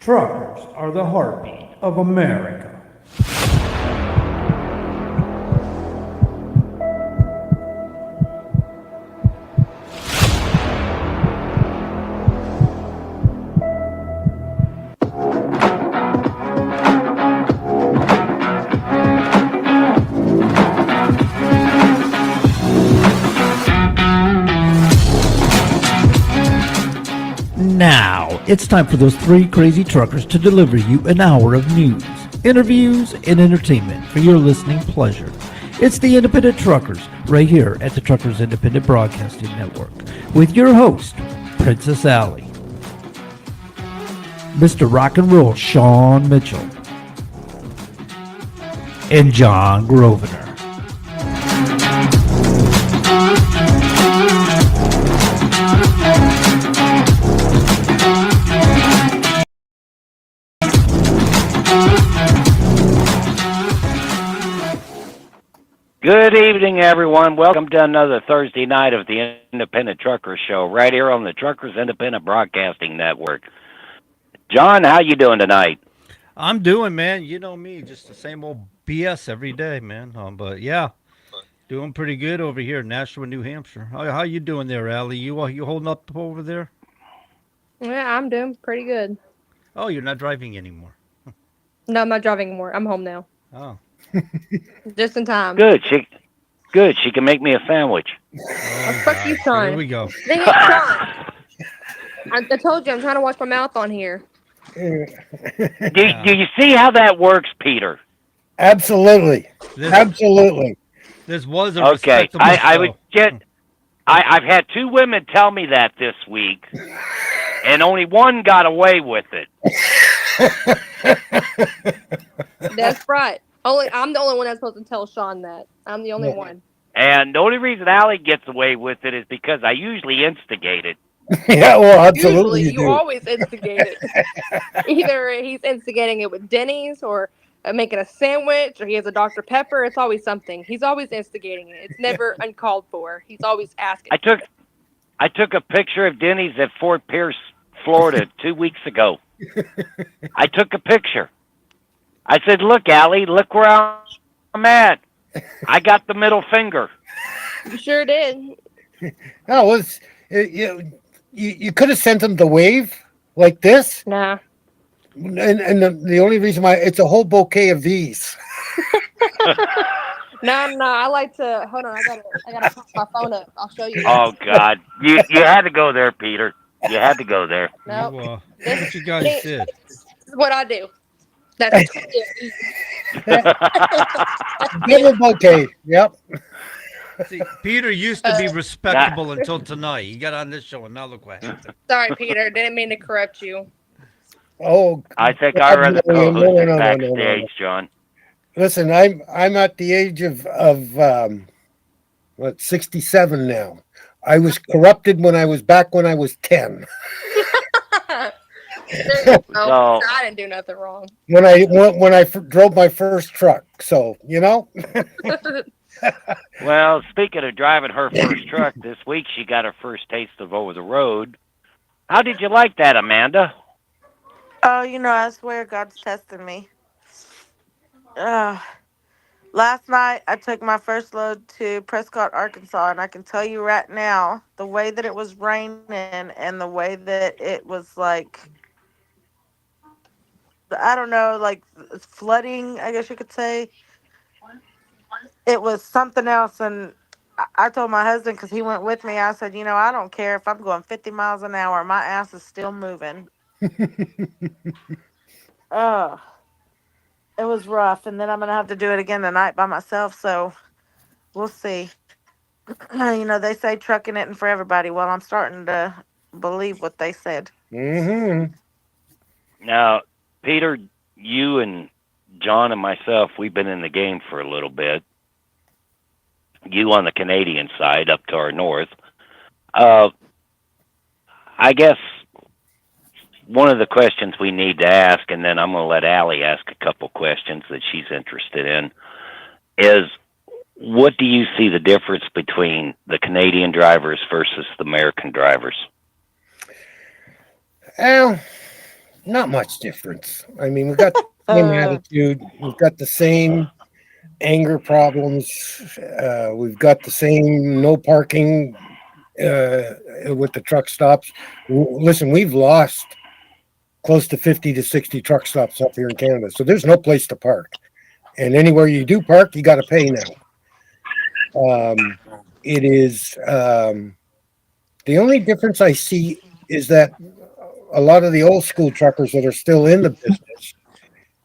Truckers are the heartbeat of America. Now, it's time for those three crazy truckers to deliver you an hour of news, interviews, and entertainment for your listening pleasure. It's the Independent Truckers, right here at the Truckers Independent Broadcasting Network, with your host, Princess Allie, Mr. Rock and Roll Sean Mitchell, and John Grosvenor. Good evening, everyone. Welcome to another Thursday night of the Independent Truckers Show, right here on the Truckers Independent Broadcasting Network. John, how you doing tonight? I'm doing, man. You know me, just the same old BS every day, man. But yeah, doing pretty good over here in Nashua, New Hampshire. How you doing there, Allie? You holding up over there? Yeah, I'm doing pretty good. Oh, you're not driving anymore. No, I'm not driving anymore. I'm home now. Oh, Just in time. Good. She can make me a sandwich. oh Fuck you, God. Sean. Here we go. Dang it, Sean. I told you I'm trying to wash my mouth on here. Do you see how that works, Peter? Absolutely. Absolutely. This was a Okay. respectable I show. would get. I've had two women tell me that this week, and only one got away with it. That's right. I'm the only one that's supposed to tell Sean that. I'm the only one. And the only reason Allie gets away with it is because I usually instigate it. Yeah, well, absolutely. Usually, you always instigate it. Either he's instigating it with Denny's or making a sandwich or he has a Dr. Pepper. It's always something. He's always instigating it. It's never uncalled for. He's always asking. I took a picture of Denny's at Fort Pierce, Florida 2 weeks ago. I took a picture. I said, "Look, Allie, look where I'm at. I got the middle finger." You sure did. No, it was, you could have sent him the wave like this. Nah. And the only reason why it's a whole bouquet of these. No. I like to hold on. I gotta pop my phone up. I'll show you. Oh God, you had to go there, Peter. You had to go there. Nope. What you guys did? This is what I do. That's Little bouquet. Yep. See, Peter used to be respectable until tonight. He got on this show, and now look what happened. Sorry, Peter. Didn't mean to corrupt you. Oh, I think our other co-host is no. backstage, John. Listen, I'm at the age of 67 now. I was corrupted when I was 10. So- I didn't do nothing wrong. When I drove my first truck. So, Well, speaking of driving her first truck, this week she got her first taste of over the road. How did you like that, Amanda? Oh, I swear God's testing me. Last night, I took my first load to Prescott, Arkansas, and I can tell you right now, the way that it was raining and the way that it was like, I don't know, like flooding, I guess you could say. It was something else, and I told my husband, because he went with me, I said, I don't care if I'm going 50 miles an hour, my ass is still moving. It was rough, and then I'm going to have to do it again tonight by myself, so we'll see. They say trucking isn't for everybody. Well, I'm starting to believe what they said. Mm-hmm. Now, Peter, you and John and myself, we've been in the game for a little bit. You on the Canadian side, up to our north. I guess one of the questions we need to ask, and then I'm going to let Allie ask a couple questions that she's interested in, is what do you see the difference between the Canadian drivers versus the American drivers? Well, Not much difference. I mean, we've got the same attitude. We've got the same anger problems. We've got the same no parking with the truck stops. Listen, we've lost close to 50 to 60 truck stops up here in Canada. So there's no place to park. And anywhere you do park, you got to pay now. It is the only difference I see is that a lot of the old school truckers that are still in the business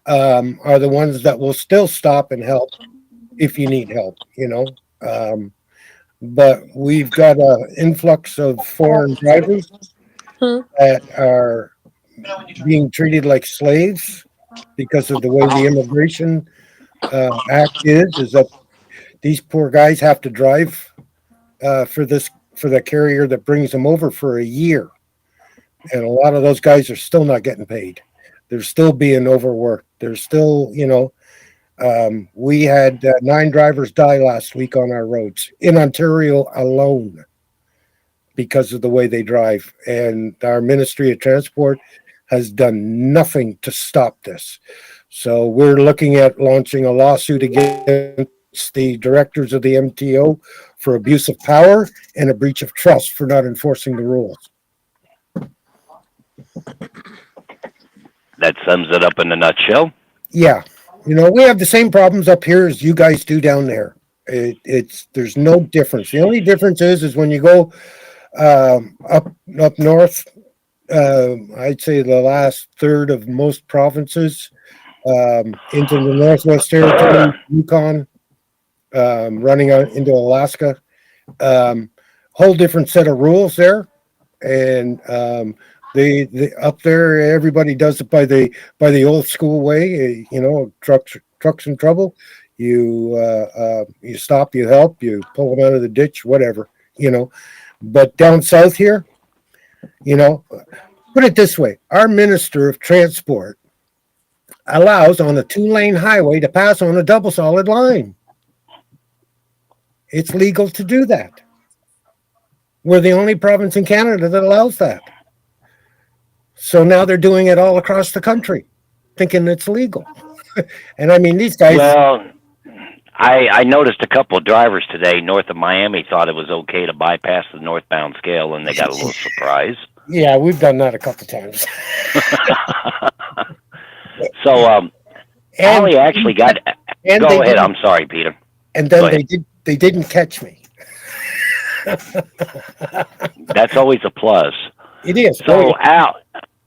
are the ones that will still stop and help if you need help, you know. But we've got an influx of foreign drivers that are being treated like slaves because of the way the immigration act is that these poor guys have to drive for the carrier that brings them over for a year, and a lot of those guys are still not getting paid. They're still being overworked. They're still, you know, we had 9 drivers die last week on our roads in Ontario alone because of the way they drive, and our Ministry of Transport has done nothing to stop this. So we're looking at launching a lawsuit against the directors of the MTO for abuse of power and a breach of trust for not enforcing the rules. That sums it up in a nutshell. Yeah, you know, we have the same problems up here as you guys do down there. There's no difference. The only difference is when you go up north. I'd say the last third of most provinces into the Northwest Territory, Yukon, running out into Alaska. Whole different set of rules there, and they up there everybody does it by the old school way. You know, trucks in trouble, you stop, you help, you pull them out of the ditch, whatever. You know, but down south here, you know, put it this way: our Minister of Transport allows on a 2-lane highway to pass on a double solid line. It's legal to do that. We're the only province in Canada that allows that. So now they're doing it all across the country, thinking it's legal. And I mean, these guys. Well, I noticed a couple of drivers today north of Miami thought it was okay to bypass the northbound scale, and they got a little surprised. Yeah, we've done that a couple times. So, Allie actually got. Go ahead. I'm sorry, Peter. And then they didn't catch me. That's always a plus. It is. So,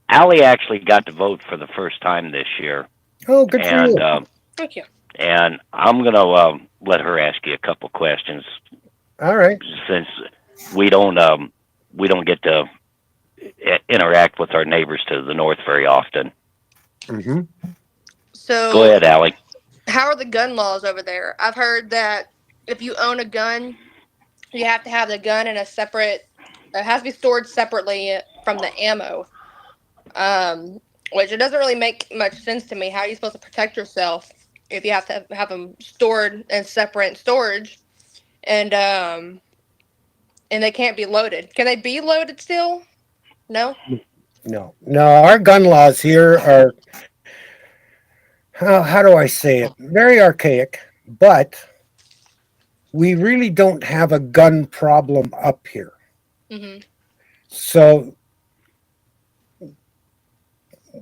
Allie actually got to vote for the first time this year. Oh, good for you. Thank you. And I'm gonna let her ask you a couple questions. All right. Since we don't get to interact with our neighbors to the north very often. Mm-hmm. So go ahead, Allie. How are the gun laws over there? I've heard that if you own a gun, you have to have the gun in a separate. It has to be stored separately from the ammo. Which it doesn't really make much sense to me. How are you supposed to protect yourself if you have to have them stored in separate storage, and they can't be loaded? Can they be loaded still? No. No. Our gun laws here are, how do I say it? Very archaic, but we really don't have a gun problem up here. Mm-hmm. So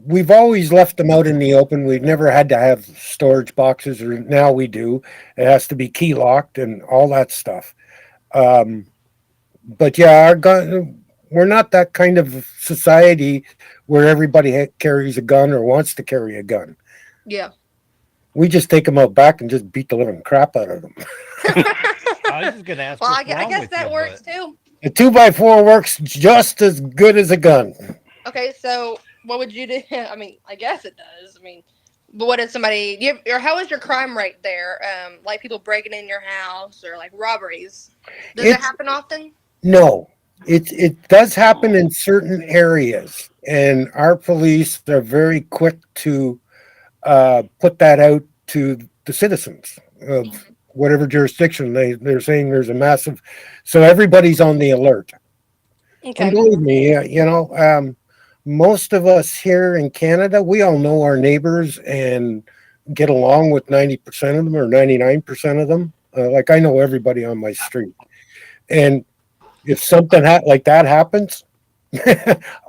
we've always left them out in the open. We've never had to have storage boxes, or now we do. It has to be key locked and all that stuff. But yeah, our gun, we're not that kind of society where everybody carries a gun or wants to carry a gun. Yeah. We just take them out back and just beat the living crap out of them. I was just gonna ask. Well, what's I wrong guess with that you, works but- too. A 2x4 works just as good as a gun. Okay, so what would you do? I mean, I guess it does. I mean, but what if somebody? Or how is your crime rate there? Like people breaking in your house or like robberies? Does it happen often? No, it does happen in certain areas, and our police, they're very quick to put that out to the citizens of whatever jurisdiction they're saying there's a massive, so everybody's on the alert. Okay. And believe me, you know, most of us here in Canada, we all know our neighbors and get along with 90% of them or 99% of them. Like I know everybody on my street. And if something like that happens,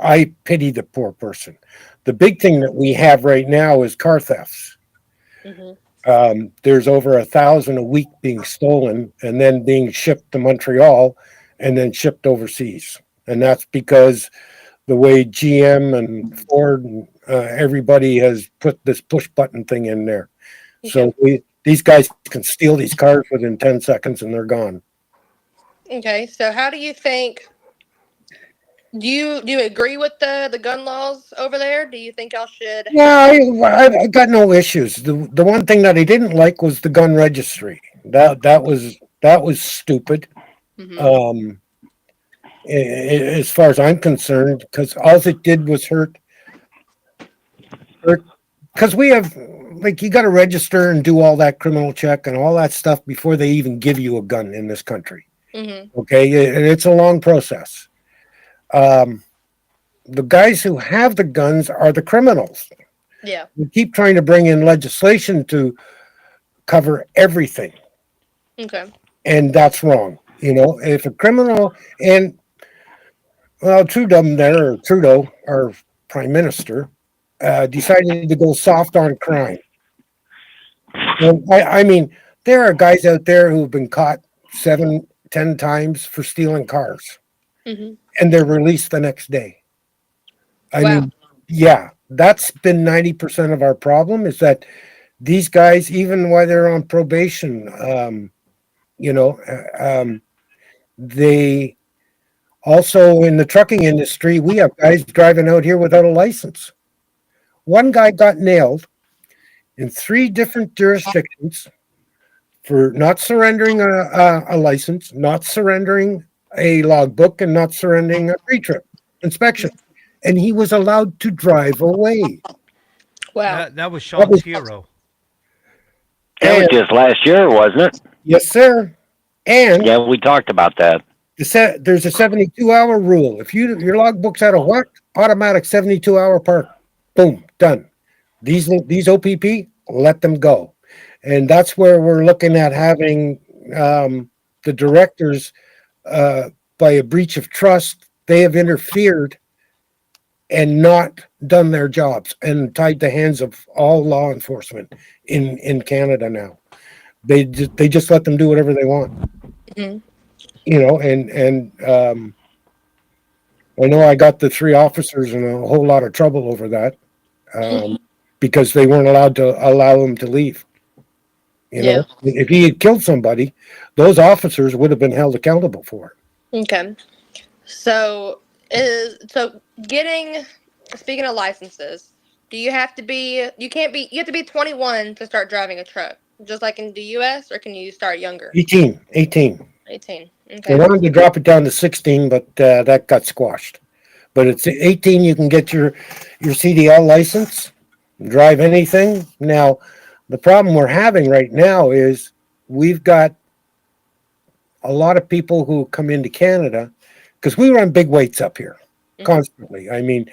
I pity the poor person. The big thing that we have right now is car thefts. Hmm. There's over 1,000 a week being stolen and then being shipped to Montreal and then shipped overseas. And that's because the way GM and Ford and everybody has put this push button thing in there. So these guys can steal these cars within 10 seconds and they're gone. Okay, so how do you think? Do you agree with the gun laws over there? Do you think y'all should? Yeah, I got no issues. The one thing that I didn't like was the gun registry. That was stupid. Hmm. As far as I'm concerned, because all it did was hurt. Because we have, like, you got to register and do all that criminal check and all that stuff before they even give you a gun in this country. Hmm. Okay, and it's a long process. The guys who have the guns are the criminals. Yeah. We keep trying to bring in legislation to cover everything, Okay. and that's wrong. If a criminal and well, Trudeau, our prime minister, decided to go soft on crime. And I mean, there are guys out there who've been caught 7, 10 times for stealing cars, Hmm. and they're released the next day. I Wow. mean, yeah, that's been 90% of our problem is that these guys, even while they're on probation, you know, they also in the trucking industry, we have guys driving out here without a license. One guy got nailed in 3 different jurisdictions for not surrendering a license, not surrendering a logbook, and not surrendering a pre-trip inspection. And he was allowed to drive away. Wow. That was Sean's hero. That was And, just last year, wasn't it? yes, sir. And Yeah, we talked about that. there's a 72-hour rule. If your logbook's out of whack, automatic 72-hour park. Boom, done. These OPP, let them go. And that's where we're looking at having the directors, by a breach of trust, they have interfered and not done their jobs and tied the hands of all law enforcement in Canada now. They just let them do whatever they want. Mhm. And I know I got the 3 officers in a whole lot of trouble over that, because they weren't allowed to allow him to leave. Yeah. If he had killed somebody, those officers would have been held accountable for it. Okay. So speaking of licenses, you have to be 21 to start driving a truck, just like in the US, or can you start younger? 18. 18. They Okay. wanted to drop it down to 16, but that got squashed. But it's 18. You can get your CDL license, drive anything. Now, the problem we're having right now is we've got a lot of people who come into Canada because we run big weights up here constantly. I mean,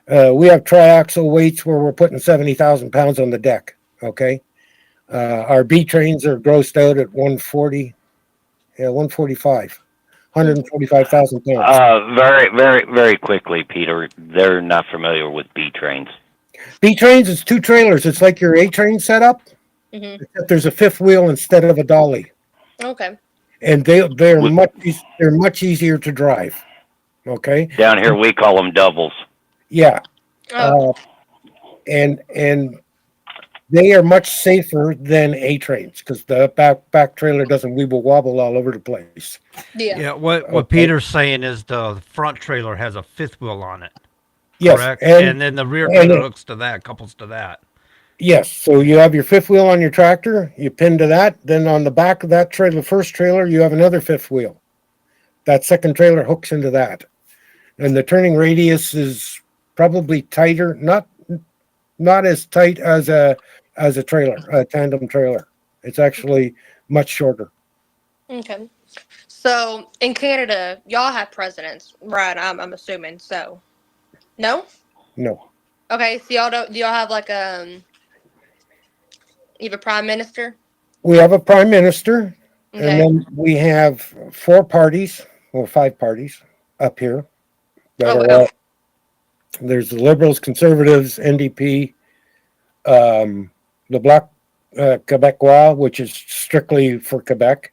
we have triaxle weights where we're putting 70,000 pounds on the deck. Okay. Our B trains are grossed out at 140, 145, 145,000 pounds. Very, very, very quickly, Peter. They're not familiar with B trains. B trains is 2 trailers. It's like your A train setup. Mhm. Except there's a 5th wheel instead of a dolly, Okay. and they're much easier to drive. Okay. Down here, we call them doubles. Yeah. Oh. And they are much safer than A trains because the back trailer doesn't weeble wobble all over the place. Yeah. Yeah, what Okay. Peter's saying is the front trailer has a 5th wheel on it. Yes, Correct. and And then the rear and trailer it- hooks to that, couples to that. yes. So you have your 5th wheel on your tractor. You pin to that. Then on the back of that trailer, first trailer, you have another 5th wheel. That second trailer hooks into that, and the turning radius is probably tighter, not as tight as a trailer, a tandem trailer. It's actually much shorter. Okay. So in Canada, y'all have presidents, right? I'm assuming so. No. No. Okay, so y'all don't. Do y'all have like you have a prime minister? We have a prime minister, and Okay. then we have 4 parties, or 5 parties up here that Oh are wow. all, there's the Liberals, Conservatives, NDP, the Bloc Quebecois, which is strictly for Quebec,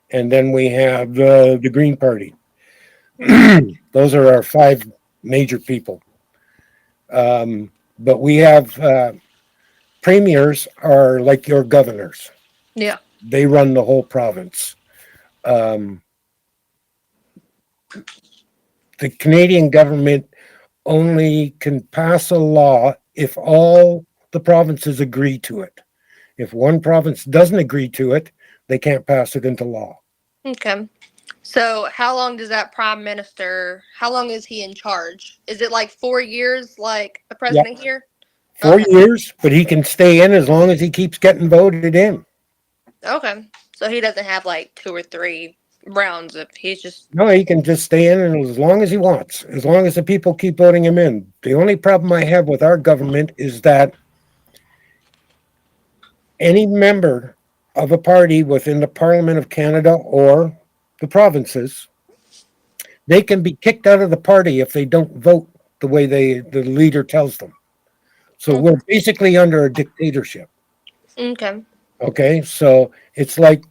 and then we have the Green Party. Those are our 5 major people. But we have premiers are like your governors. Yeah. They run the whole province. Um, the Canadian government only can pass a law if all the provinces agree to it. If one province doesn't agree to it, they can't pass it into law. Okay. So how long does that prime minister? How long is he in charge? Is it like 4 years, like the Yeah, president here? 4 years, but he can stay in as long as he keeps getting voted in. Okay. So he doesn't have like 2 or 3 rounds of. He's just. No, he can just stay in and as long as he wants, as long as the people keep voting him in. The only problem I have with our government is that any member of a party within the Parliament of Canada or the provinces, they can be kicked out of the party if they don't vote the way the leader tells them. So we're basically under a dictatorship. Okay. Okay, so it's like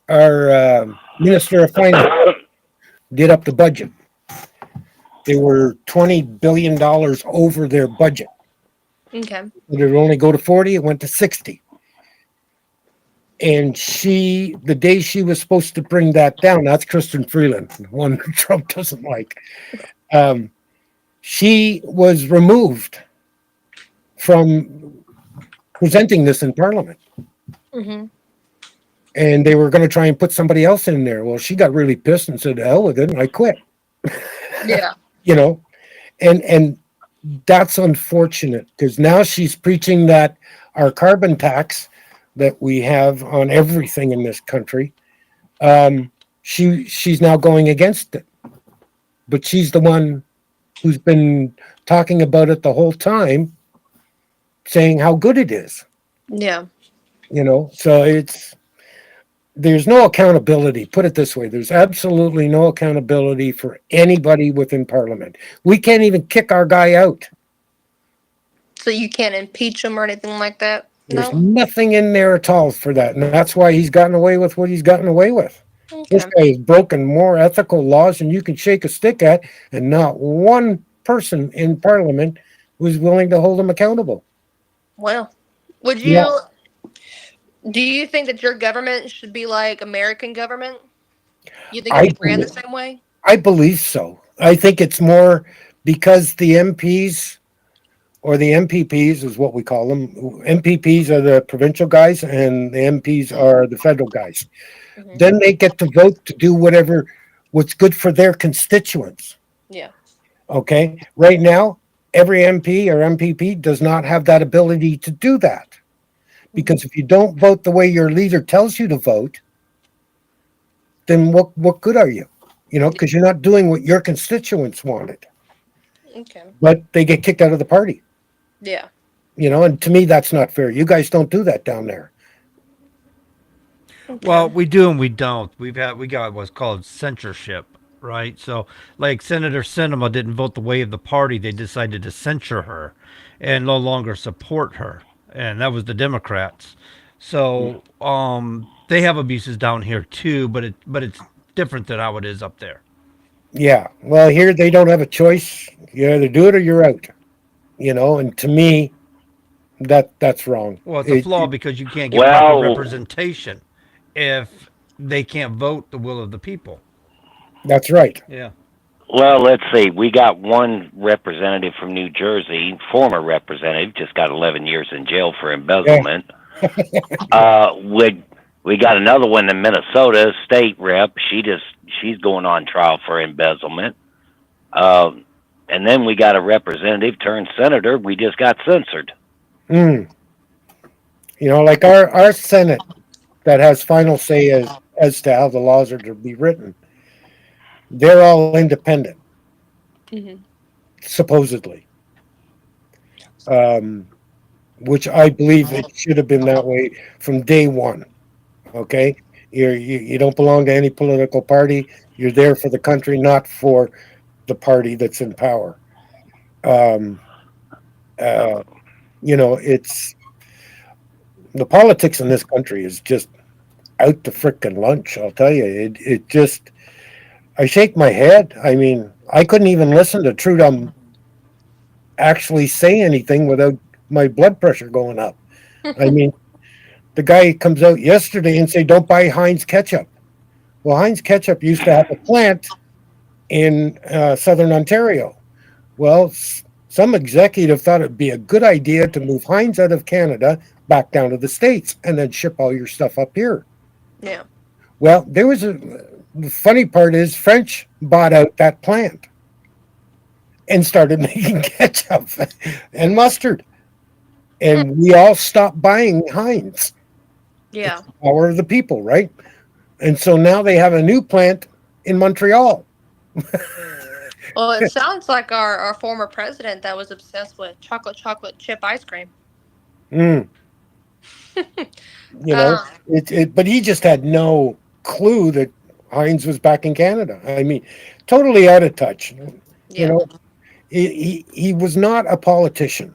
our Minister of Finance did up the budget. They were $20 billion over their budget. Okay. It would only go to 40, it went to 60. And the day she was supposed to bring that down, that's Kristen Freeland, the one Trump doesn't like. She was removed from presenting this in Parliament. Mm-hmm. And they were going to try and put somebody else in there. Well, she got really pissed and said, hell with it, and I quit. Yeah. You know, and that's unfortunate because now she's preaching that our carbon tax that we have on everything in this country, she's now going against it. But she's the one who's been talking about it the whole time, saying how good it is. Yeah. You know, so there's no accountability. Put it this way: there's absolutely no accountability for anybody within Parliament. We can't even kick our guy out. So you can't impeach him or anything like that? There's No? nothing in there at all for that. And that's why he's gotten away with what he's gotten away with. This Okay. guy has broken more ethical laws than you can shake a stick at, and not one person in Parliament was willing to hold him accountable. Well, would Yeah. you do you think that your government should be like American government? You think I it ran the believe, same way? I believe so. I think it's more because the MPs or the MPPs is what we call them. MPPs are the provincial guys, and the MPs are the federal guys. Mhm. Then they get to vote to do what's good for their constituents. Yeah. Okay. Right now, every MP or MPP does not have that ability to do that. Because if you don't vote the way your leader tells you to vote, then what good are you? You know, because you're not doing what your constituents wanted. Okay. But they get kicked out of the party. Yeah. You know, and to me that's not fair. You guys don't do that down there. Okay. Well, we do and we don't. We got what's called censorship, right? So, like Senator Sinema didn't vote the way of the party; they decided to censure her and no longer support her, and that was the Democrats. So, they have abuses down here too, but it's different than how it is up there. Yeah. Well, here they don't have a choice. You either do it or you're out. You know, and to me, that's wrong. Well, it's a flaw because you can't get Well- proper representation if they can't vote the will of the people. That's right. Yeah. Well, let's see. We got one representative from New Jersey, former representative, just got 11 years in jail for embezzlement. We got another one in Minnesota, state rep. She's going on trial for embezzlement. And then we got a representative turned senator. We just got censored. You know, like our Senate that has final say as to how the laws are to be written. They're all independent. Mhm. supposedly. Which I believe it should have been that way from day one. Okay, you don't belong to any political party. You're there for the country, not for the party that's in power. Um, uh, it's the politics in this country is just out to frickin' lunch. I'll tell you, it just. I shake my head. I mean, I couldn't even listen to Trudeau actually say anything without my blood pressure going up. I mean, the guy comes out yesterday and say, "Don't buy Heinz ketchup." Well, Heinz ketchup used to have a plant in southern Ontario. Well, some executive thought it'd be a good idea to move Heinz out of Canada back down to the States and then ship all your stuff up here. Yeah. Well, the funny part is French bought out that plant and started making ketchup and mustard. And we all stopped buying Heinz. Yeah. Power of the people, right? And so now they have a new plant in Montreal. Well, it sounds like our former president that was obsessed with chocolate chip ice cream. Mm. But he just had no clue that Heinz was back in Canada. I mean, totally out of touch. Yeah. He was not a politician.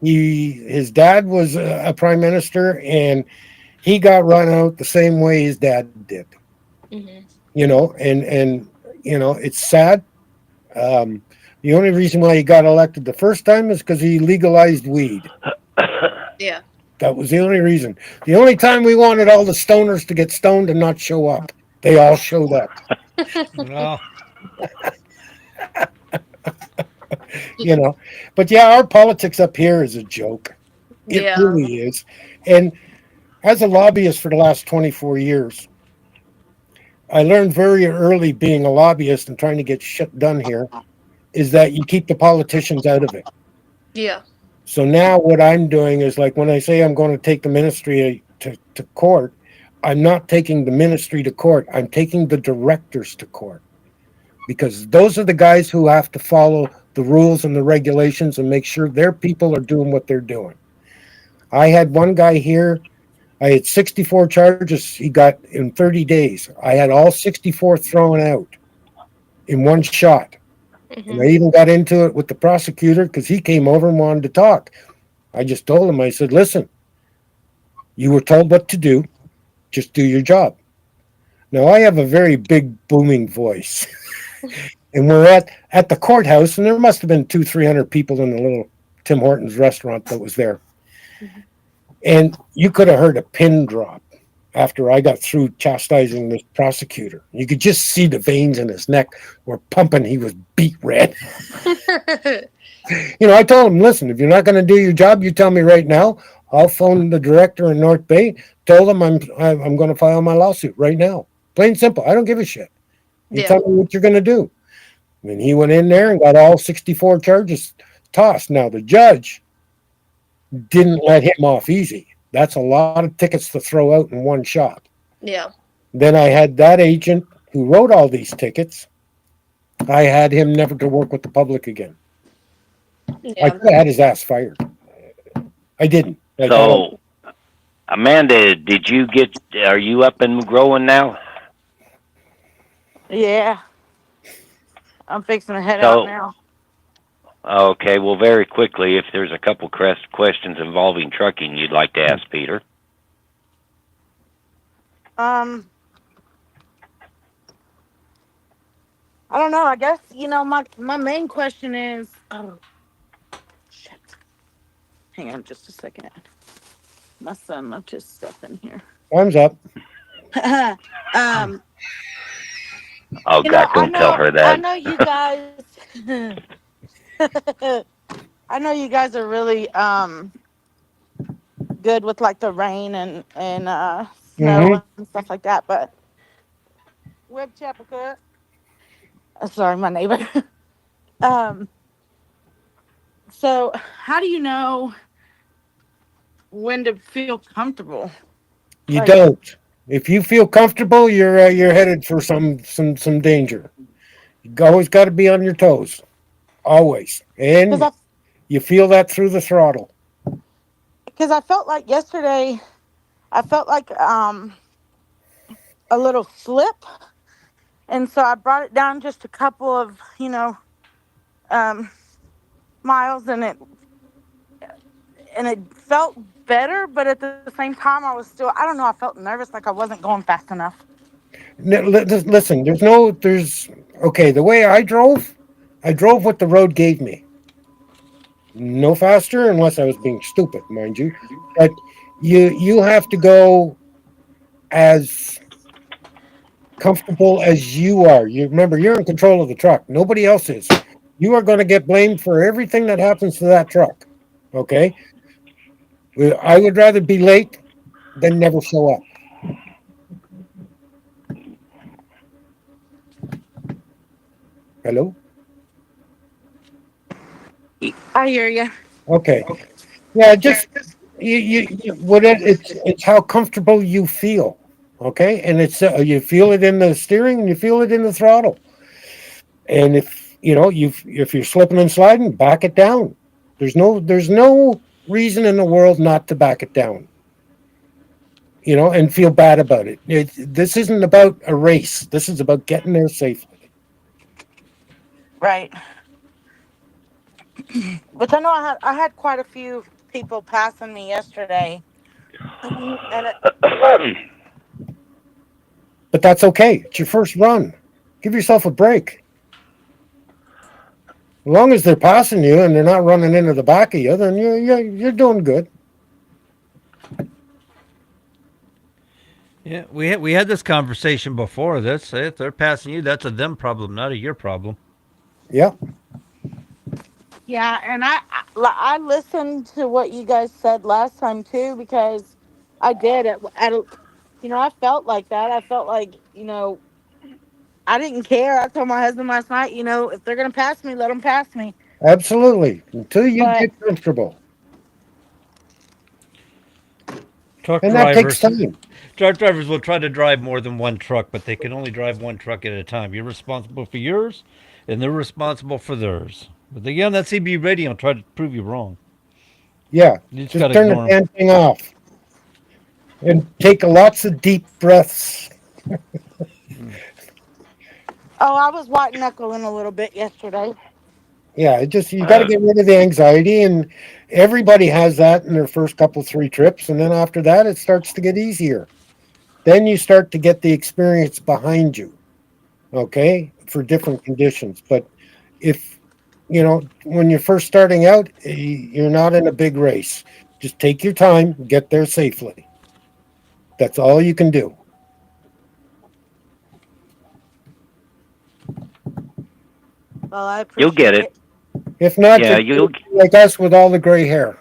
His dad was a prime minister, and he got run out the same way his dad did. Mm-hmm. And it's sad. The only reason why he got elected the first time is because he legalized weed. Yeah. That was the only reason. The only time we wanted all the stoners to get stoned and not show up, they all showed up. No. But yeah, our politics up here is a joke. It Yeah. really is. And as a lobbyist for the last 24 years, I learned very early, being a lobbyist and trying to get shit done here, is that you keep the politicians out of it. Yeah. So now what I'm doing is, like, when I say I'm going to take the ministry to court, I'm not taking the ministry to court. I'm taking the directors to court, because those are the guys who have to follow the rules and the regulations and make sure their people are doing what they're doing. I had one guy here. I had 64 charges he got in 30 days. I had all 64 thrown out in one shot. Mm-hmm. And I even got into it with the prosecutor because he came over and wanted to talk. I just told him, I said, listen, you were told what to do. Just do your job. Now, I have a very big, booming voice. And we're at the courthouse, and there must have been 200-300 people in the little Tim Hortons restaurant that was there. Mm-hmm. And you could have heard a pin drop after I got through chastising this prosecutor. You could just see the veins in his neck were pumping. He was beet red. I told him, listen, if you're not going to do your job, you tell me right now. I'll phone the director in North Bay. Told him I'm going to file my lawsuit right now. Plain and simple. I don't give a shit. You tell me what you're going to do. And he went in there and got all 64 charges tossed. Now, the judge didn't let him off easy. That's a lot of tickets to throw out in one shot. Yeah. Then I had that agent who wrote all these tickets. I had him never to work with the public again. Yeah. I could have had his ass fired. I didn't. So, Amanda, are you up and growing now? Yeah. I'm fixing to head out now. Okay, well, very quickly, if there's a couple questions involving trucking you'd like to ask Peter. I don't know. I guess, my main question is, oh, shit. Hang on just a second. My son left his stuff in here. Time's up. Oh, God, don't tell her that. I know you guys. I know you guys are really good with like the rain and snow and stuff like that, but Web Chappacut. Sorry, my neighbor. So how do you know when to feel comfortable? You don't. If you feel comfortable, you're headed for some danger. You always got to be on your toes. always. And Because you feel that through the throttle. I felt like yesterday, I felt like a little slip, and so I brought it down just a couple of um, miles, and it felt better, but at the same time, I was still, I don't know, I felt nervous, like I wasn't going fast enough. Listen, okay, the way I drove what the road gave me. No faster unless I was being stupid, mind you. But you have to go as comfortable as you are. You remember, you're in control of the truck. Nobody else is. You are going to get blamed for everything that happens to that truck. Okay? I would rather be late than never show up. Hello? I hear you. Okay. Yeah, just it's how comfortable you feel. Okay? And it's you feel it in the steering and you feel it in the throttle. And if if you're slipping and sliding, back it down. There's no reason in the world not to back it down. And feel bad about it. This isn't about a race. This is about getting there safely. Right. But I know I had quite a few people passing me yesterday, and But that's okay. It's your first run. Give yourself a break. As long as they're passing you and they're not running into the back of you, then you're doing good. Yeah, we had this conversation before. If they're passing you, that's a them problem, not a your problem. Yeah. yeah, and I listened to what you guys said last time too, because I did I felt like that. I felt like I didn't care. I told my husband last night, if they're gonna pass me, let them pass me. Absolutely. Until you But get comfortable. Truck And that takes drivers, time. truck drivers will try to drive more than one truck, but they can only drive one truck at a time. You're responsible for yours, and they're responsible for theirs. But they get on that CB radio and try to prove you wrong. Yeah. You just Just gotta turn the ignore them. damn thing off. And take lots of deep breaths. oh, I was white knuckling a little bit yesterday. Yeah, you got to get rid of the anxiety, and everybody has that in their first couple 3 trips, and then after that, it starts to get easier. Then you start to get the experience behind you, okay, for different conditions. But if when you're first starting out, you're not in a big race. Just take your time, get there safely. That's all you can do. Well, I You'll get appreciate it. If not, Yeah, just you'll. be like us with all the gray hair.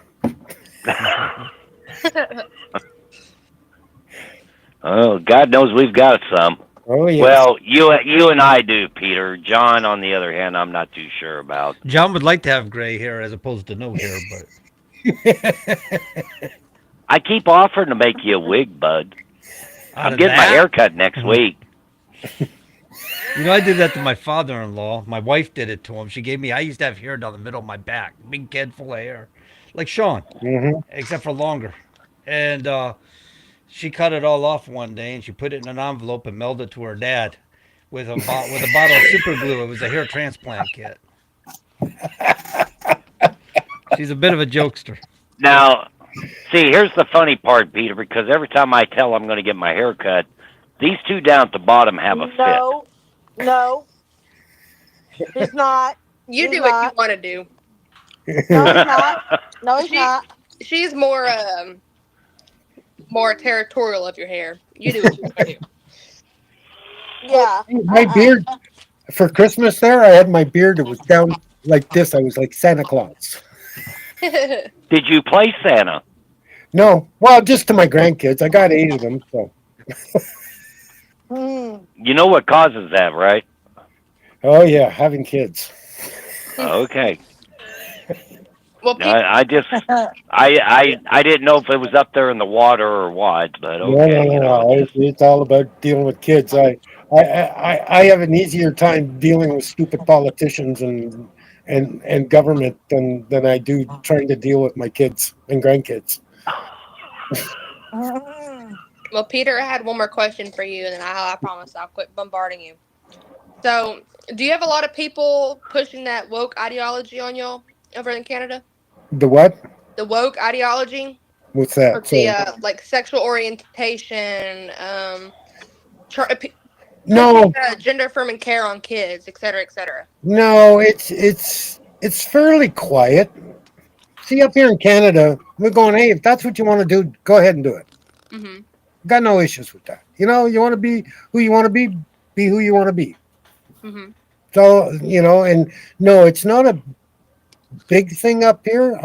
Oh, God knows we've got some. Oh yes. Well, you and I do, Peter. John, on the other hand, I'm not too sure about. John would like to have gray hair as opposed to no hair, but I keep offering to make you a wig, bud. out I'm of getting my that- hair cut next week. I did that to my father-in-law. My wife did it to him. I used to have hair down the middle of my back, big head full of hair, like Sean, Mhm. except for longer. And she cut it all off one day, and she put it in an envelope and mailed it to her dad with a bottle of super glue. It was a hair transplant kit. She's a bit of a jokester. Now, see, here's the funny part, Peter, because every time I tell I'm going to get my hair cut, these two down at the bottom have a fit. No, he's not. You He's do what not. you want to do. No, he's not. No, he's She- not. She's more territorial of your hair. You do what you want to do. Yeah. My beard for Christmas there, I had my beard. It was down like this. I was like Santa Claus. Did you play Santa? No, well, just to my grandkids. I got 8 of them. So, Hmm. You know what causes that, right? oh yeah, having kids. Okay. Well, Pete, I just I didn't know if it was up there in the water or what, but okay. No. It's all about dealing with kids. I have an easier time dealing with stupid politicians and and government than I do trying to deal with my kids and grandkids. Mhm. Well, Peter, I had one more question for you, and then I promise I'll quit bombarding you. So, do you have a lot of people pushing that woke ideology on y'all over in Canada? The what? The woke ideology, What's or that? the Sorry. like sexual orientation, pushing No, gender affirming care on kids, et cetera, et cetera. no, it's fairly quiet. See, up here in Canada, we're going, hey, if that's what you want to do, go ahead and do it. Mm-hmm. Got no issues with that. You know, you want to be who you want to be who you want to be. Mm-hmm. So, you know, and no, it's not a big thing up here.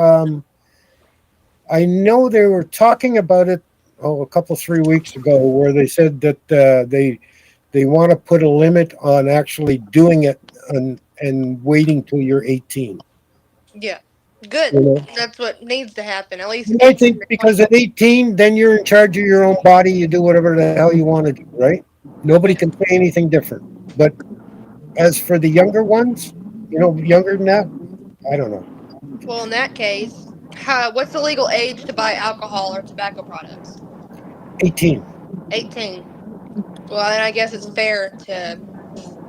I know they were talking about it a couple 3 weeks ago, where they said that they want to put a limit on actually doing it and waiting till you're 18. Yeah. Good. You know, That's what needs to happen. At least I 18 think to because 21. at 18, then you're in charge of your own body. You do whatever the hell you want to do, right? Nobody Yeah. can say anything different. But as for the younger ones, you know, younger than that, I don't know. Well, in that case, what's the legal age to buy alcohol or tobacco products? 18. 18. Well, then I guess it's fair to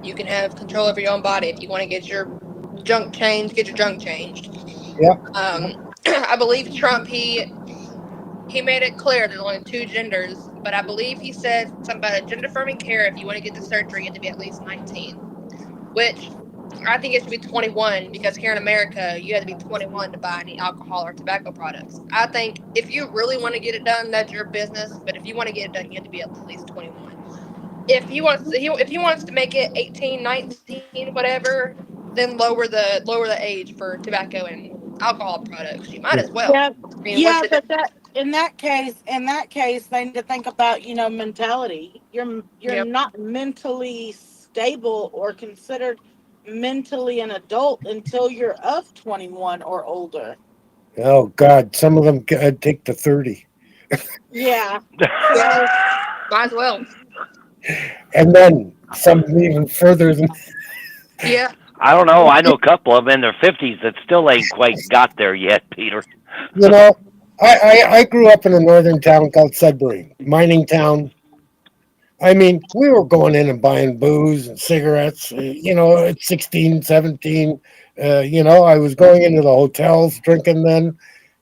you can have control over your own body if you want to get your junk changed. Get your junk changed. Yeah. I believe Trump he made it clear there's only two genders, but I believe he said something about a gender affirming care. If you want to get the surgery, you have to be at least 19, which I think it should be 21 because here in America, you have to be 21 to buy any alcohol or tobacco products. I think if you really want to get it done, that's your business. But if you want to get it done, you have to be at least 21. If he wants to make it 18, 19, whatever, then lower the age for tobacco and alcohol products. You might as well. Yeah, I mean, what's yeah, the but difference? in that case, they need to think about mentality. You're Yep. not mentally stable or considered mentally an adult until you're of 21 or older. Oh God, some of them take the 30, Yeah. Yeah. So Might as well. and then some even further than. Yeah. I don't know. I know a couple of them in their 50s that still ain't quite got there yet, Peter. You know, I grew up in a northern town called Sudbury, mining town. I mean, we were going in and buying booze and cigarettes, you know, at 16, 17. You know, I was going into the hotels drinking then.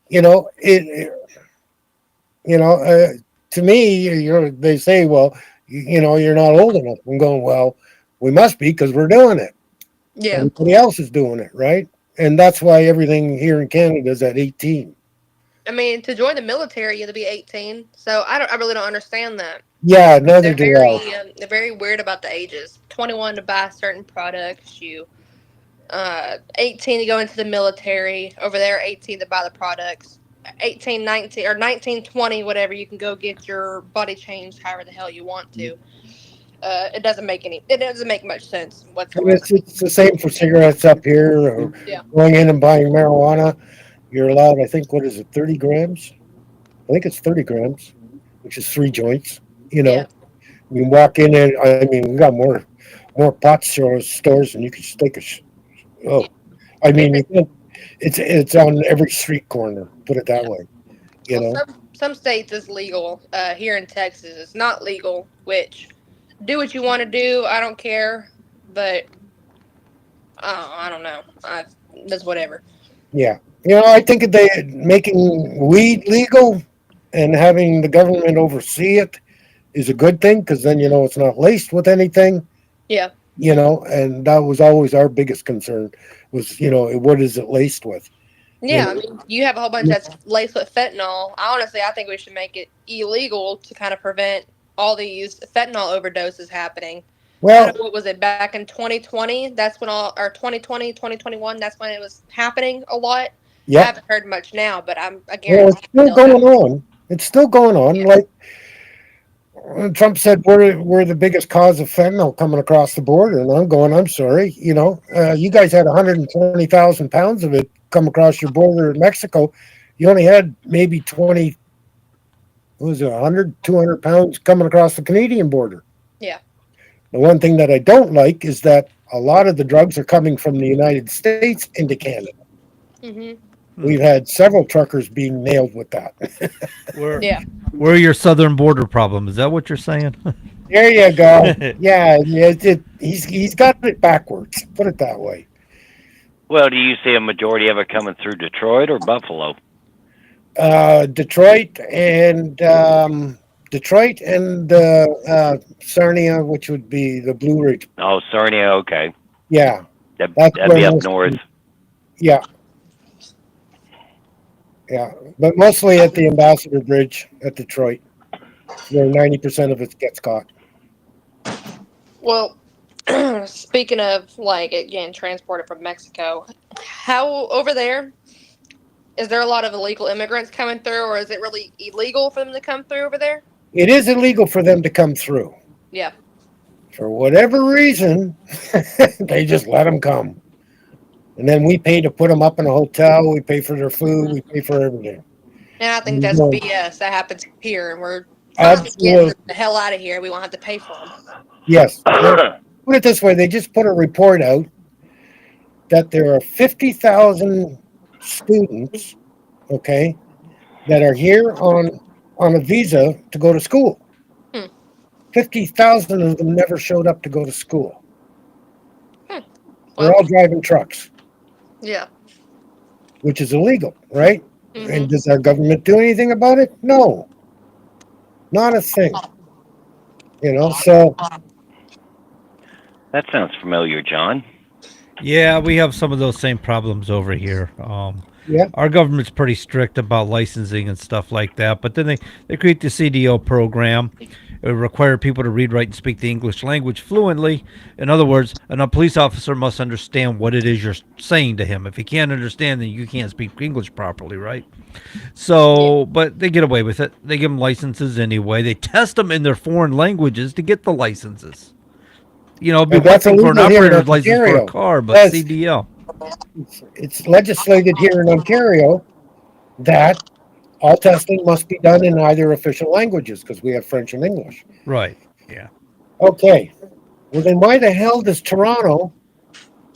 You know, you know, to me, they say, well, you know, you're not old enough. I'm going, well, we must be because we're doing it. Yeah. Everybody else is doing it, right? And that's why everything here in Canada is at 18. I mean, to join the military, you have to be 18. So I really don't understand that. Yeah, neither do I. They're very weird about the ages. 21 to buy certain products. 18 to go into the military. Over there, 18 to buy the products. 18, 19, or 19, 20, whatever. You can go get your body changed however the hell you want to. It doesn't make much sense And whatsoever. it's the same for cigarettes up here, or Yeah. going in and buying marijuana. You're allowed, I think, what is it, 30 grams? I think it's 30 grams, which is 3 joints. You Yeah. know, you walk in and I mean, we got more pot stores than you can stick Yeah. oh, I It, mean, it's on every street corner. Put it that yeah. way. You Well, know. some states is legal. Here in Texas, it's not legal. Which, do what you want to do. I don't care. But I don't know. That's whatever. Yeah. You know, I think they making weed legal and having the government oversee it is a good thing because then you know it's not laced with anything. Yeah. You know, and that was always our biggest concern was you know what is it laced with? You Yeah, I know. mean, you have a whole bunch that's laced with fentanyl. Honestly, I think we should make it illegal to kind of prevent all these fentanyl overdoses happening. I Well, don't know, what was it, back in 2020? That's when or 2020, 2021, that's when it was happening a lot. I yep. haven't heard much now, but I Well, guarantee it's it's still still going happening. on. It's still going on. Yeah. Like Trump said, we're the biggest cause of fentanyl coming across the border, and I'm going. I'm sorry. You know, you guys had 120,000 pounds of it come across your border in Mexico. You only had maybe 20. What was it 100, 200 pounds coming across the Canadian border? Yeah. The one thing that I don't like is that a lot of the drugs are coming from the United States into Canada. Hmm. We've had several truckers being nailed with that. We're Yeah. we're your southern border problem. Is that what you're saying? There you go. Yeah, he's got it backwards. Put it that way. Well, do you see a majority of it coming through Detroit or Buffalo? Detroit and Sarnia, which would be the Blue Ridge. Oh, Sarnia, okay. Yeah, That'd that's be where up most- north. Yeah, yeah, but mostly at the Ambassador Bridge at Detroit, where 90% of it gets caught. Well, speaking of like it getting transported from Mexico, how over there is there a lot of illegal immigrants coming through, or is it really illegal for them to come through over there? It is illegal for them to come through. Yeah. For whatever reason, they just let them come. And then we pay to put them up in a hotel. We pay for their food. We pay for everything. And I think that's No. BS. That happens here, and we're trying to get Absolutely. the hell out of here. We won't have to pay for them. Yes. Put it this way, they just put a report out that there are 50,000 students, okay, that are here on a visa to go to school. 50,000 of them never showed up to go to school. They're Well, all driving trucks, yeah. which is illegal, right? Mhm. And does our government do anything about it? No. Not a thing. So That sounds familiar, John. Yeah, we have some of those same problems over here. Yeah. Our government's pretty strict about licensing and stuff like that, but then they create the CDO program. It require people to read, write, and speak the English language fluently. In other words, a police officer must understand what it is you're saying to him. If he can't understand, then you can't speak English properly, right? So, but they get away with it. They give them licenses anyway. They test them in their foreign languages to get the licenses. It'd be And one that's thing for an illegal here in operator's license for a Ontario. car, but Yes. CDL. it's legislated here in Ontario that all testing must be done in either official languages because we have French and English. Right. Yeah. Okay. Well, then why the hell does Toronto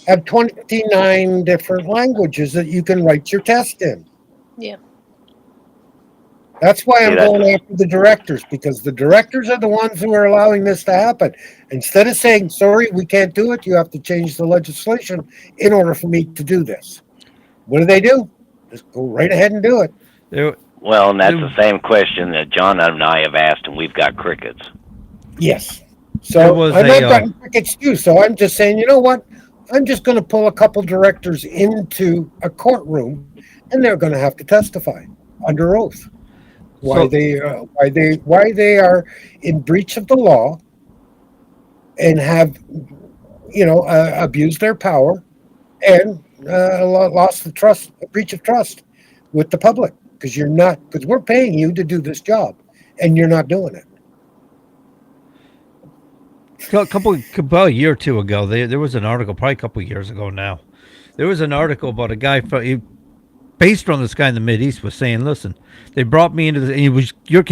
have 29 different languages that you can write your test in? Yeah. That's why I'm See, that's- going after the directors, because the directors are the ones who are allowing this to happen. Instead of saying, sorry, we can't do it, you have to change the legislation in order for me to do this. What do? Just go right ahead and do it. There- Well, and that's There- the same question that John and I have asked, and we've got crickets. Yes. There So was I've a, gotten crickets too. So I'm just saying, you know what? I'm just going to pull a couple directors into a courtroom, and they're going to have to testify under oath why So- they are in breach of the law and have abused their power and lost the trust, a breach of trust with the public because we're paying you to do this job and you're not doing it. about a year or two ago, there was an article, probably a couple of years ago now. There was an article about a guy based on this guy in the Mideast was saying, listen, they brought me into this, and it was your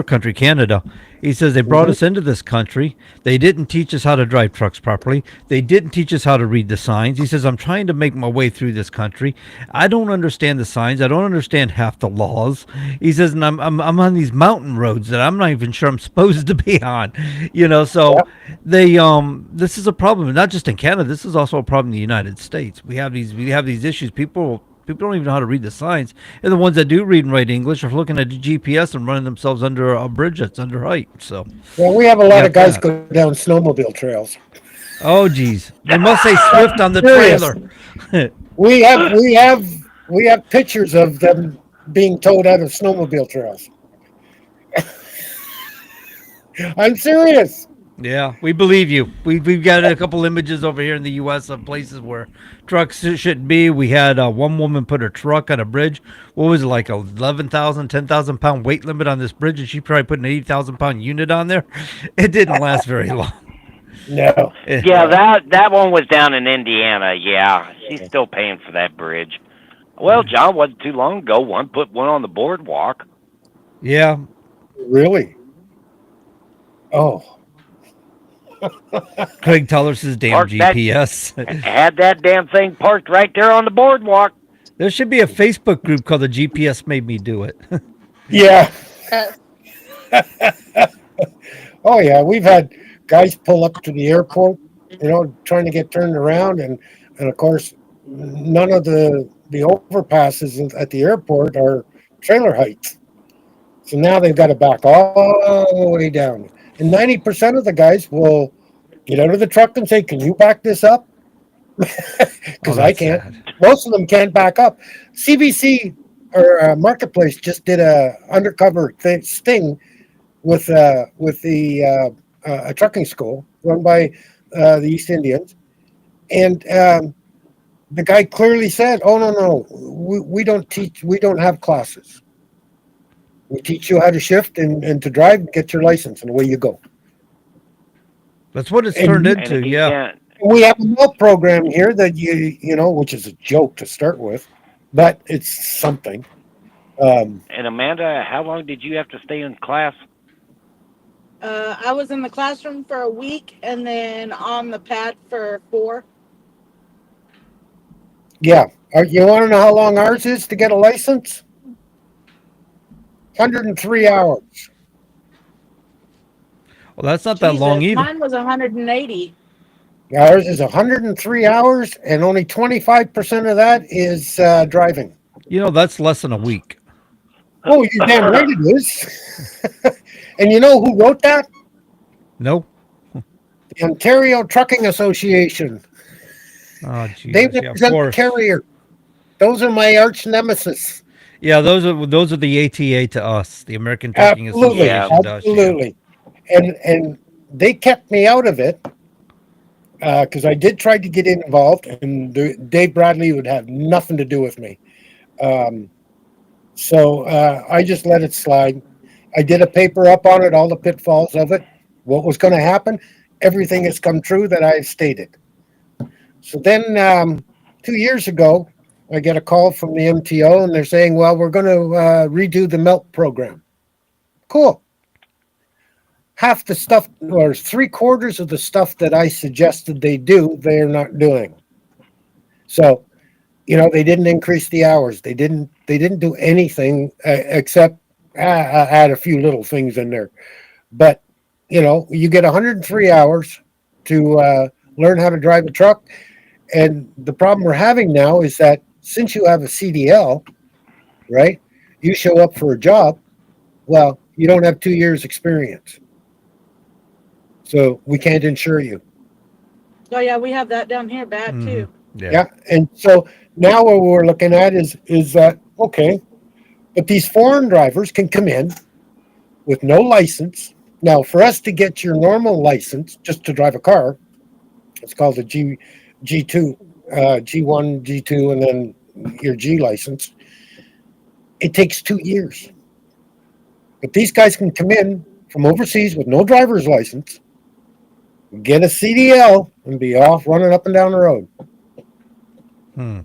country, Canada. He says they brought us into this country. They didn't teach us how to drive trucks properly. They didn't teach us how to read the signs. He says, I'm trying to make my way through this country. I don't understand the signs. I don't understand half the laws. He says, and I'm on these mountain roads that I'm not even sure I'm supposed to be on. So this is a problem, not just in Canada. This is also a problem in the United States. We have these issues. People don't even know how to read the signs. And the ones that do read and write English are looking at the GPS and running themselves under a bridge that's under height. So, Well, we have a lot Yeah, of guys that. go down snowmobile trails. oh geez, they must say Swift on the Serious. trailer. We have pictures of them being towed out of snowmobile trails. I'm serious. Yeah, we believe you. We've got a couple images over here in the U.S. of places where trucks shouldn't be. We had one woman put her truck on a bridge. What was it, like 11,000, 10,000 pound weight limit on this bridge, and she probably put an 80,000 pound unit on there. It didn't last very long. No. Yeah, that one was down in Indiana. Yeah, she's still paying for that bridge. Well, John, wasn't too long ago. Put one on the boardwalk. Yeah, Really? Oh. Craig Tullers's damn Park that- GPS. Had that damn thing parked right there on the boardwalk. There should be a Facebook group called the GPS Made Me Do It. Yeah. Uh, Oh yeah, we've had guys pull up to the airport, trying to get turned around, and of course, none of the overpasses at the airport are trailer heights. So now they've got to back all the way down, and 90% of the guys will get out of the truck and say, "Can you back this up?" Because I that's can't. sad. Most of them can't back up. CBC or Marketplace just did a undercover sting with the a trucking school run by the East Indians, and the guy clearly said, "Oh no, we don't teach. We don't have classes. We teach you how to shift and to drive, get your license, and away you go." That's what it's And turned you- And into. if you Yeah. can't, We have a milk program here that which is a joke to start with, but it's something. and Amanda, how long did you have to stay in class? I was in the classroom for a week and then on the pad for 4. Yeah. You want to know how long ours is to get a license? 103 hours. Well, that's not that long Jesus, either. Mine was 180. Ours is 103 hours, and only 25% of that is driving. That's less than a week. Oh, you're damn right it is. And you know who wrote that? No. The Ontario Trucking Association. Oh, They Jesus. Yeah, of represent the course. carrier. Those are my arch nemesis. Yeah, those are the ATA to us, the American Trucking Absolutely, Association. to us, yeah. absolutely. And they kept me out of it because I did try to get involved, and Dave Bradley would have nothing to do with me. So I just let it slide. I did a paper up on it, all the pitfalls of it, what was going to happen. Everything has come true that I've stated. So then 2 years ago, I get a call from the MTO, and they're saying, well, we're going to redo the milk program. Cool. Half the stuff, or 3/4 of the stuff that I suggested they do, they're not doing. So, they didn't increase the hours. They didn't do anything except add a few little things in there. But, you get 103 hours to learn how to drive a truck. And the problem we're having now is that since you have a CDL, right, you show up for a job, well, you don't have 2 years experience. So we can't insure you. Oh yeah, we have that down here bad Mhm. too. Yeah. And so now what we're looking at is that, okay, but these foreign drivers can come in with no license. Now, for us to get your normal license, just to drive a car, it's called a G2, G1, G2, and then your G license. It takes 2 years. But these guys can come in from overseas with no driver's license, get a CDL, and be off running up and down the road. Hmm.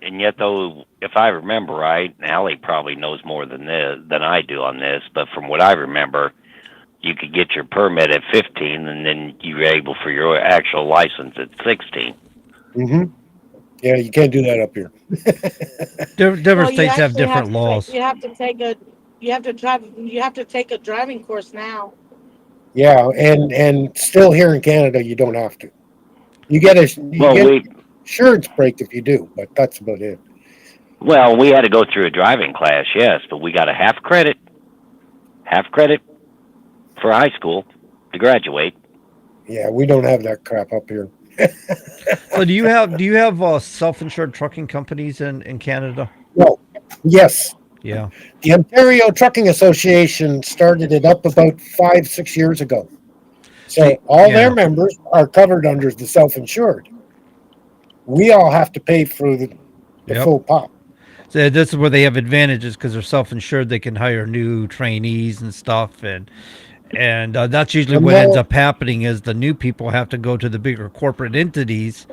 And yet, though, if I remember right, and Allie probably knows more than I do on this, but from what I remember, you could get your permit at 15, and then you were able for your actual license at 16. Mm-hmm. Yeah, you can't do that up here. Different Well, you states have actually different to laws. you have to take a driving course now. Yeah, and still here in Canada, you don't have to. You get Well, insurance break if you do, but that's about it. we had to go through a driving class, yes, but we got a half credit for high school to graduate. Yeah, we don't have that crap up here. So do you have self-insured trucking companies in Canada? No. Yes. Yeah. The Ontario Trucking Association started it up about 5-6 years ago. So See, all yeah. their members are covered under the self-insured. We all have to pay for the Yep. full pop. So this is where they have advantages because they're self-insured. They can hire new trainees and stuff, and that's usually And what ends they'll- up happening is the new people have to go to the bigger corporate entities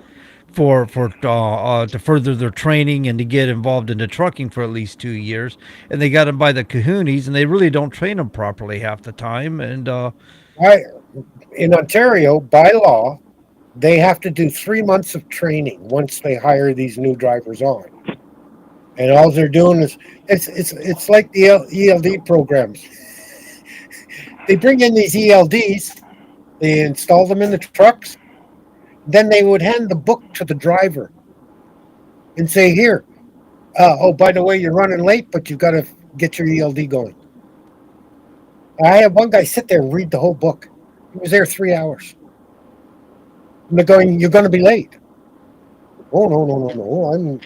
for to further their training and to get involved into trucking for at least 2 years, and they got them by the kahoonies, and they really don't train them properly half the time. And I, in Ontario, by law, they have to do 3 months of training once they hire these new drivers on. And all they're doing is it's like the ELD programs. They bring in these ELDs, they install them in the trucks, then they would hand the book to the driver and say, "Here, oh, by the way, you're running late, but you've got to get your ELD going." I had one guy sit there and read the whole book. He was there 3 hours. And they're going, "You're going to be late." "Oh, no.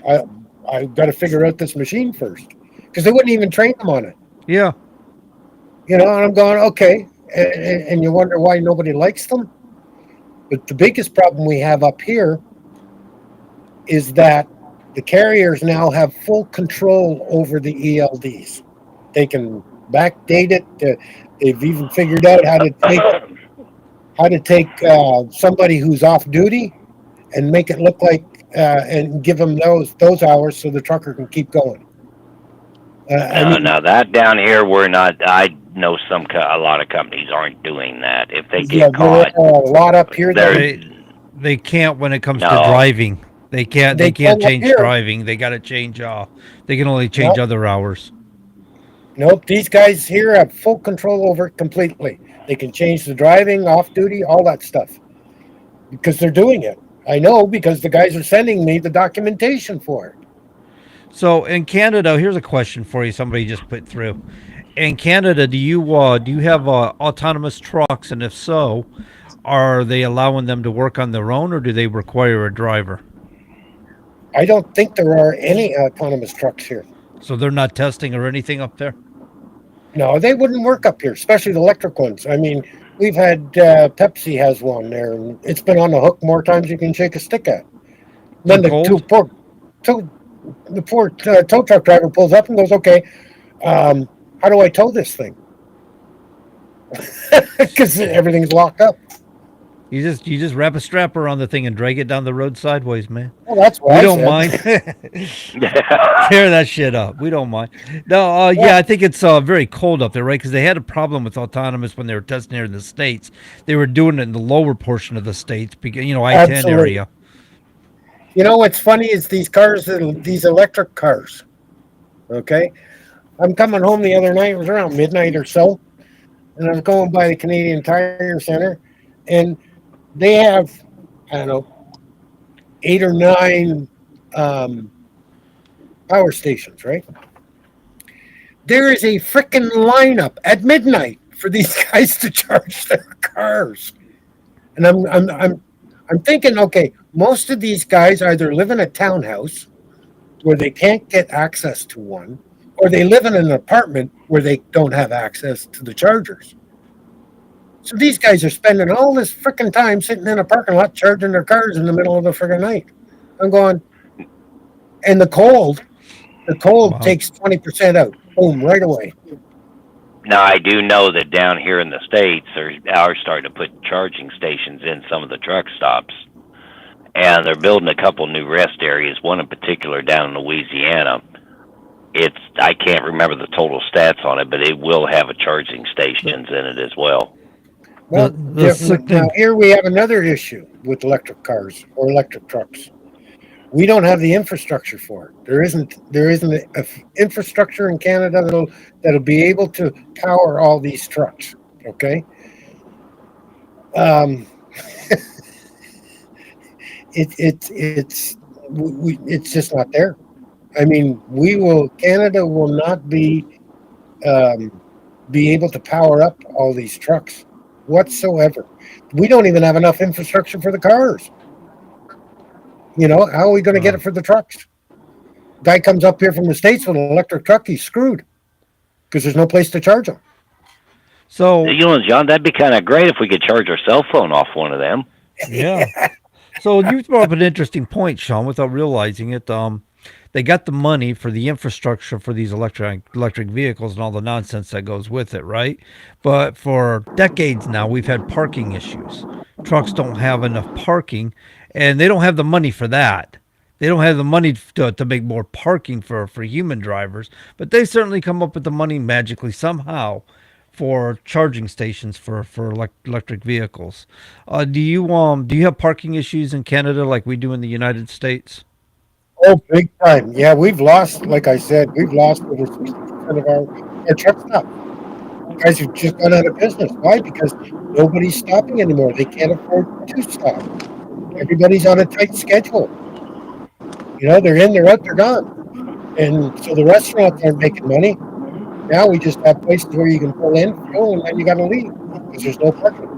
I've got to figure out this machine first." Because they wouldn't even train them on it. yeah, And I'm going, okay. And you wonder why nobody likes them. But the biggest problem we have up here is that the carriers now have full control over the ELDs. They can backdate it. They've even figured out how to take somebody who's off duty and make it look like and give them those hours so the trucker can keep going. No, that down here we're not. I know a lot of companies aren't doing that. If they get caught, there are a lot up here. they can't when it comes to No. driving. They can't They change can't up here. driving. They got to change. They can only change Nope. other hours. Nope, these guys here have full control over it completely. They can change the driving, off duty, all that stuff. Because they're doing it. I know because the guys are sending me the documentation for it. So in Canada, here's a question for you. Somebody just put through. In Canada, do you have autonomous trucks, and if so, are they allowing them to work on their own, or do they require a driver? I don't think there are any autonomous trucks here. So they're not testing or anything up there. No, they wouldn't work up here, especially the electric ones. I mean, we've had Pepsi has one there, and it's been on the hook more times than you can shake a stick at. Then the poor tow truck driver pulls up and goes, "Okay, how do I tow this thing?" Because everything's locked up. You just wrap a strap around the thing and drag it down the road sideways, man. Well, that's what We I don't said. mind. Tear that shit up. We don't mind. No, yeah, I think it's very cold up there, right? Because they had a problem with autonomous when they were testing here in the States. They were doing it in the lower portion of the States, because I-10 Absolutely. area. You know what's funny is these electric cars. Okay, I'm coming home the other night. It was around midnight or so, and I was going by the Canadian Tire Center, and they have, I don't know, 8 or 9 power stations, right? There is a frickin' lineup at midnight for these guys to charge their cars, and I'm thinking, okay, most of these guys either live in a townhouse where they can't get access to one, or they live in an apartment where they don't have access to the chargers. So these guys are spending all this frickin' time sitting in a parking lot charging their cars in the middle of the frickin' night. I'm going, and the cold Wow. takes 20% out. Boom, right away. Now, I do know that down here in the States, are starting to put charging stations in some of the truck stops. And they're building a couple new rest areas, one in particular down in Louisiana. I can't remember the total stats on it, but it will have a charging stations in it as well. Well, The sick now thing- here we have another issue with electric cars or electric trucks. We don't have the infrastructure for it. There isn't a infrastructure in Canada that'll be able to power all these trucks. Okay. It's just not there. I mean, Canada will not be able to power up all these trucks whatsoever. We don't even have enough infrastructure for the cars. How are we going to get it for the trucks? Guy comes up here from the States with an electric truck, he's screwed because there's no place to charge them. So John, that'd be kind of great if we could charge our cell phone off one of them. yeah. So you brought up an interesting point, Sean, without realizing it. They got the money for the infrastructure for these electric vehicles and all the nonsense that goes with it, right? But for decades now, we've had parking issues. Trucks don't have enough parking, and they don't have the money for that. They don't have the money to make more parking for human drivers, but they certainly come up with the money magically somehow for charging stations for electric vehicles. Do you have parking issues in Canada like we do in the United States? Oh, big time. Yeah, we've lost, like I said, we've lost over 60% of our truck stops. Guys have just gone out of business. Why? Because nobody's stopping anymore. They can't afford to stop. Everybody's on a tight schedule. They're in, they're out, they're gone. And so the restaurants aren't making money. Now we just have places where you can pull in, fuel, and then you got to leave because there's no parking.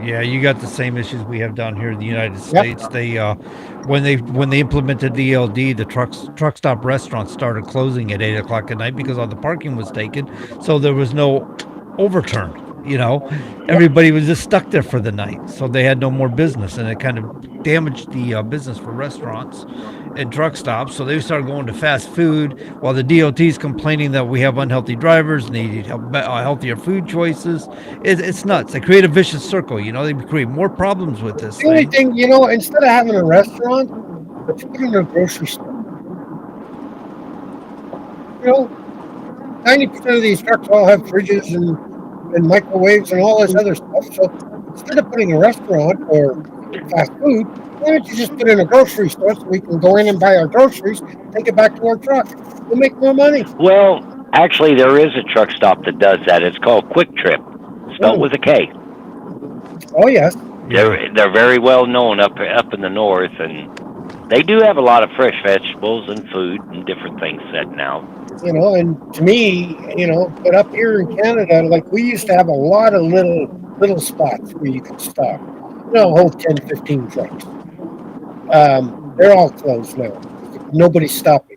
Yeah, you got the same issues we have down here in the United Yep. States. When they implemented the ELD, the truck stop restaurants started closing at 8 o'clock at night because all the parking was taken. So there was no overturn. Everybody was just stuck there for the night, so they had no more business, and it kind of damaged the business for restaurants and truck stops. So they started going to fast food, while the DOT is complaining that we have unhealthy drivers and they need healthier food choices. It's nuts. They create a vicious circle. They create more problems with this The only thing. thing, instead of having a restaurant, let's put in a grocery store. 90% of these trucks all have fridges and microwaves and all this other stuff. So instead of putting a restaurant or fast food, why don't you just put in a grocery store so we can go in and buy our groceries, take it back to our truck? We'll make more money. Well, actually, there is a truck stop that does that. It's called Quick Trip, spelled with a K. Oh, yes. They're very well known up in the north, and they do have a lot of fresh vegetables and food and different things setting out. And to me, but up here in Canada, like we used to have a lot of little spots where you could stop. Hold 10, 15 trucks. They're all closed now. Nobody's stopping.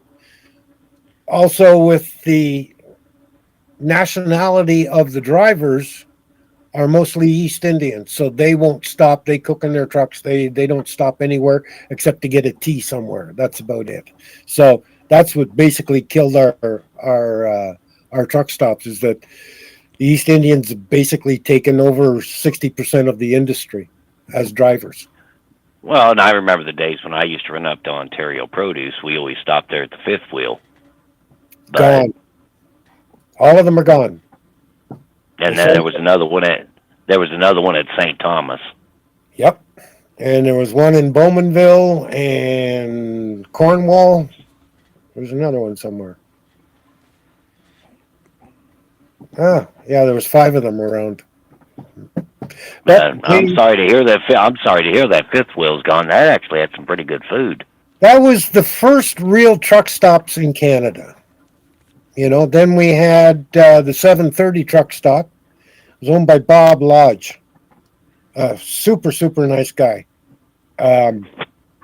Also, with the nationality of the drivers are mostly East Indians, so they won't stop. They cook in their trucks. They don't stop anywhere except to get a tea somewhere. That's about it. So that's what basically killed our truck stops, is that the East Indians have basically taken over 60% of the industry as drivers. Well, and I remember the days when I used to run up to Ontario Produce. We always stopped there at the fifth wheel. Gone. All of them are gone. And then there was another one at St. Thomas. Yep. And there was one in Bowmanville and Cornwall. There's another one somewhere. Yeah, there was 5 of them around. I'm sorry to hear that. I'm sorry to hear that fifth wheel's gone. That actually had some pretty good food. That was the first real truck stops in Canada. Then we had the 730 truck stop. It was owned by Bob Lodge. Super, super nice guy.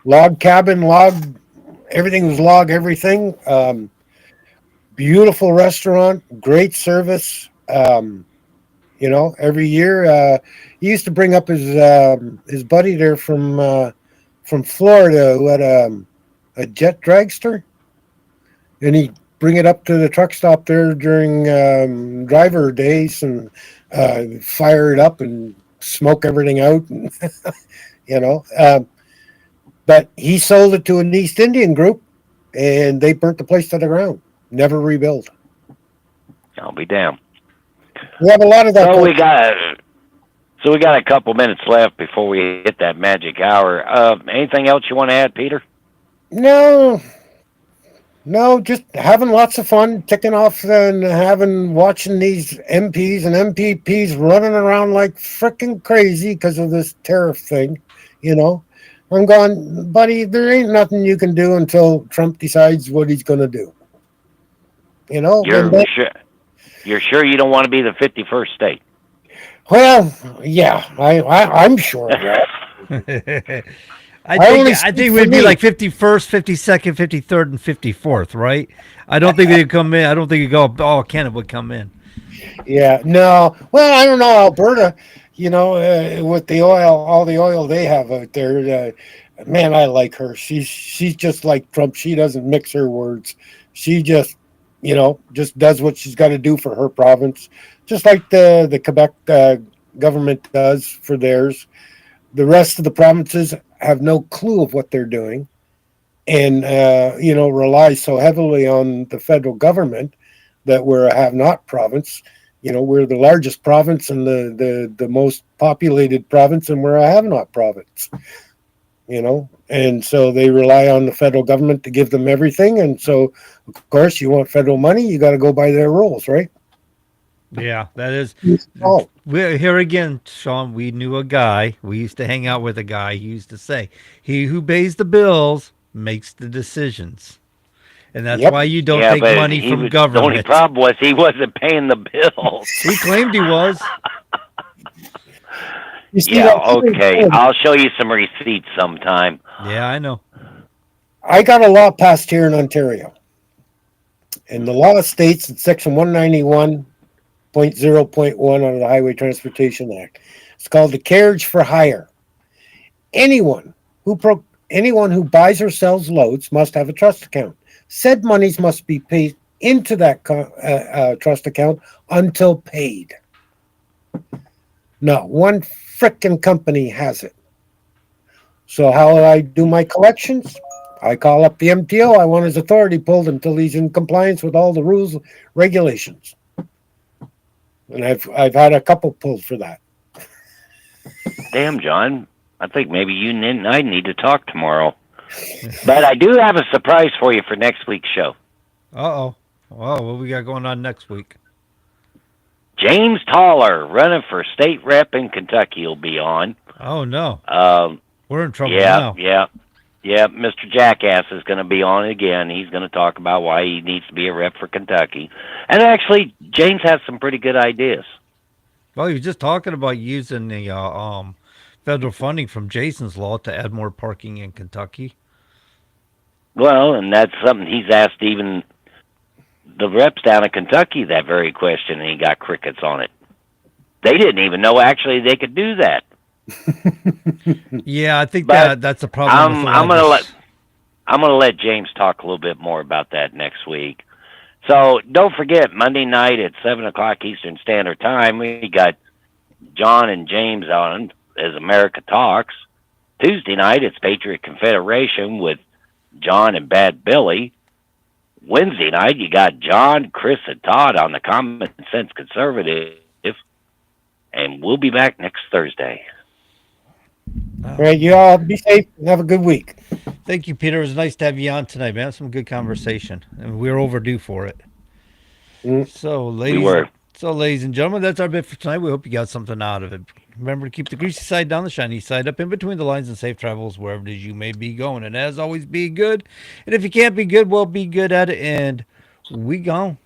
Log cabin, everything was log everything. Beautiful restaurant, great service. Every year he used to bring up his buddy there from Florida who had a jet dragster, and he'd bring it up to the truck stop there during driver days and fire it up and smoke everything out. But he sold it to an East Indian group, and they burnt the place to the ground. Never rebuilt. I'll be damned. We have a lot of that. So we got a couple minutes left before we hit that magic hour. Anything else you want to add, Peter? No, just having lots of fun, ticking off and watching these MPs and MPPs running around like freaking crazy because of this tariff thing. I'm going, buddy, there ain't nothing you can do until Trump decides what he's going to do. You're sure you don't want to be the 51st state? Well, yeah, I'm sure of that. I think we'd be like 51st, 52nd, 53rd, and 54th, right? I don't think they'd come in. I don't think it'd go, all Canada would come in. Yeah, no. Well, I don't know, Alberta, with the oil, all the oil they have out there, man, I like her. She's just like Trump. She doesn't mix her words. She just does what she's got to do for her province, just like the Quebec government does for theirs. The rest of the provinces have no clue of what they're doing, and rely so heavily on the federal government that we're a have-not province. We're the largest province and the most populated province, and we're a have-not province. And so they rely on the federal government to give them everything. And so, of course, you want federal money, you got to go by their rules, right? Yeah, that is. Oh, We're here again, Sean. We knew a guy. We used to hang out with a guy. He used to say, "He who pays the bills makes the decisions," and that's Yep. why you don't Yeah, take but money he from was, the only government. problem was he wasn't paying the bills. He claimed he was. you see, Yeah, that's really okay. good. I'll show you some receipts sometime. Yeah, I know. I got a law passed here in Ontario, and the law states in Section 191.0.1 of the Highway Transportation Act. It's called the carriage for hire. Anyone who buys or sells loads must have a trust account. Said monies must be paid into that trust account until paid. Not one frickin' company has it. So how do I do my collections? I call up the MTO. I want his authority pulled until he's in compliance with all the rules, regulations. And I've had a couple pulled for that. Damn, John. I think maybe you and I need to talk tomorrow. But I do have a surprise for you for next week's show. Uh-oh. Well, what we got going on next week? James Toller, running for state rep in Kentucky, will be on. Oh, no. We're in trouble Yeah, now. yeah. Mr. Jackass is going to be on again. He's going to talk about why he needs to be a rep for Kentucky. And actually, James has some pretty good ideas. Well, you were just talking about using the federal funding from Jason's law to add more parking in Kentucky. Well, and that's something he's asked even the reps down in Kentucky that very question, and he got crickets on it. They didn't even know actually they could do that. Yeah, I think But that's a problem. with a lot I'm of this. gonna let James talk a little bit more about that next week. So don't forget Monday night at 7:00 Eastern Standard Time, we got John and James on as America Talks. Tuesday night it's Patriot Confederation with John and Bad Billy. Wednesday night you got John, Chris, and Todd on the Common Sense Conservative, and we'll be back next Thursday. All right, you all be safe and have a good week. Thank you, Peter. It was nice to have you on tonight, man. Some good conversation, and we're overdue for it. Mm. So, We were. ladies and gentlemen, that's our bit for tonight. We hope you got something out of it. Remember to keep the greasy side down, the shiny side up, in between the lines, and safe travels wherever it is you may be going. And as always, be good. And if you can't be good, well, be good at it. And we gone.